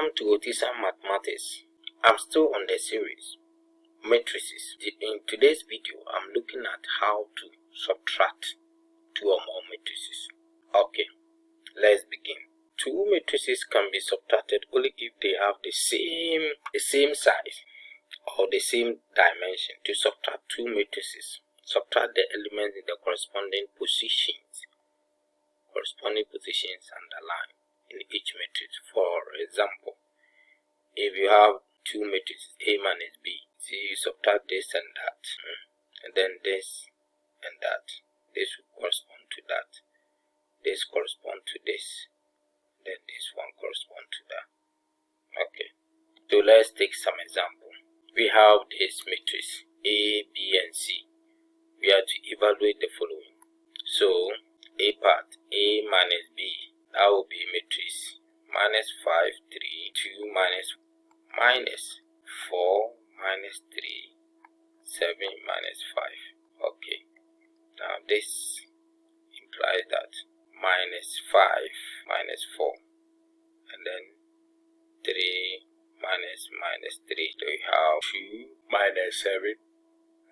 Welcome to Otisa Mathematics. I'm still on the series Matrices. In today's video, I'm looking at how to subtract two or more matrices. Okay, let's begin. Two matrices can be subtracted only if they have the same size or the same dimension. To subtract two matrices, subtract the elements in the corresponding positions underlined in each matrix. For example, if you have two matrices A minus B, see, you subtract this and that, and then this and that. This will correspond to that. This correspond to this. Then this one correspond to that. Okay. So let's take some example. We have this matrix A, B, and C. We have to evaluate the following. So A part, A minus B, that will be matrix minus 5, 3, 2 minus 4 minus 3, 7 minus 5. Okay. Now this implies that minus 5 minus 4, and then 3 minus 3. So we have 2 minus 7,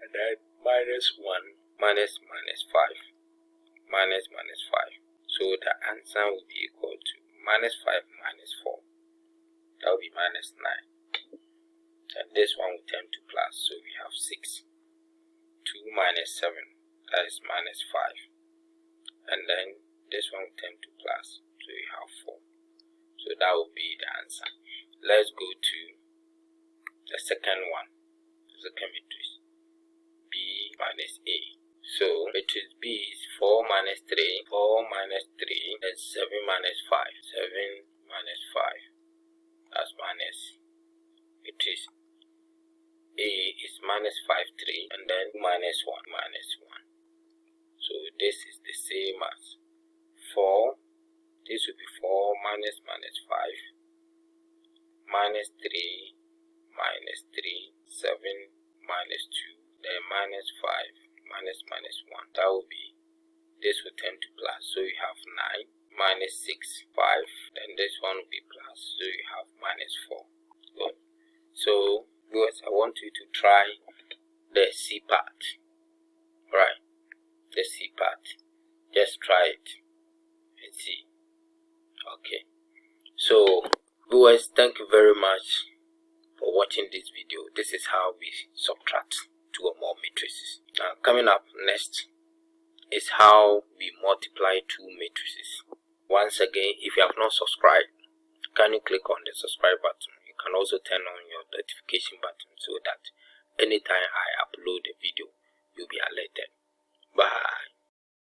and then minus 1 minus 5 minus 5. So the answer will be equal to minus 5 minus 4. That will be minus 9. And this one will turn to plus, so we have 6. 2 minus 7, that is minus 5. And then this one will turn to plus, so we have 4. So that will be the answer. Let's go to the second one, the second matrix, B minus A. So matrix B is 4 minus 3, 4 minus 3, and 7 minus 5, 7 minus 5. That's minus. Matrix A is minus 5, 3, and then minus 1, minus 1. So this is the same as 4. This will be 4 minus 5, minus 3, minus 3, 7 minus 2, then minus 5, minus 1. That will be, this will turn to plus, so you have 9, minus 6, 5, then this one will be plus, so you have minus 4. Good. So viewers, I want you to try the C part. Right, the C part. Just try it and see. Okay. So viewers, thank you very much for watching this video. This is how we subtract two or more matrices. Now coming up next is how we multiply two matrices. Once again, if you have not subscribed, can you click on the subscribe button? You can also turn on your notification button so that anytime I upload a video,